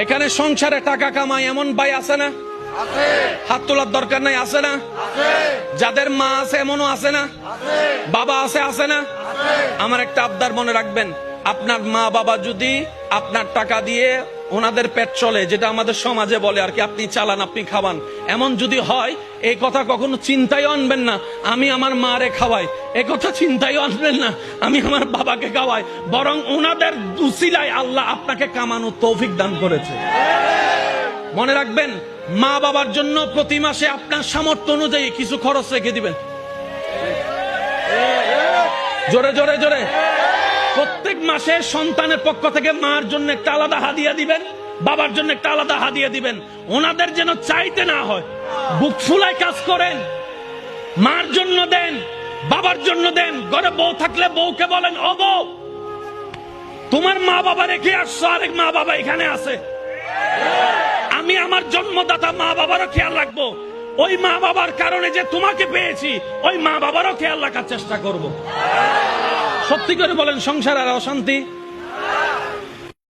এখানে সংসারে টাকা কামাই এমন ভাই আছে না? হাত তোলার দরকার নাই, আছে না? যাদের মা আছে এমনও আছে না? বাবা আছে না? আমার একটা আবদার মনে রাখবেন, আপনার মা বাবা যদি আপনার টাকা দিয়ে ওনাদের পেট চলে, যেটা আমাদের সমাজে বলে আর কি, আপনি চালান আপনি খাওয়ান, এমন যদি হয় এই কথা কখনো চিন্তায় আনবেন না আমি আমার মারে খাওয়াই, এই কথা চিন্তায় আনবেন না আমি আমার বাবাকে খাওয়াই, বরং ওনাদের উসিলায় আল্লাহ আপনাকে কামানোর তৌফিক দান করেছে। মনে রাখবেন, মা বাবার জন্য প্রতি মাসে আপনার সামর্থ্য অনুযায়ী কিছু খরচ রেখে দিবেন। জোরে জোরে জোরে। প্রত্যেক মাসে সন্তানের পক্ষ থেকে মার জন্য একটা আলাদা হাদিয়া দিবেন, বাবার জন্য একটা আলাদা হাদিয়া দিবেন। ওনাদের যেন চাইতে না হয়, বুক ফুলায় কাজ করেন। মার জন্য দেন, বাবার জন্য দেন। ঘরে বউ থাকলে বউকে বলেন, ও বউ, তোমার মা বাবা রেখে আসছো, আরেক মা বাবা এখানে আছে, আমি আমার জন্মদাতা মা বাবারও খেয়াল রাখবো। ওই মা বাবার কারণে যে তোমাকে পেয়েছি, ওই মা বাবারও খেয়াল রাখার চেষ্টা করব। সত্যি করে বলেন, সংসার আর অশান্তি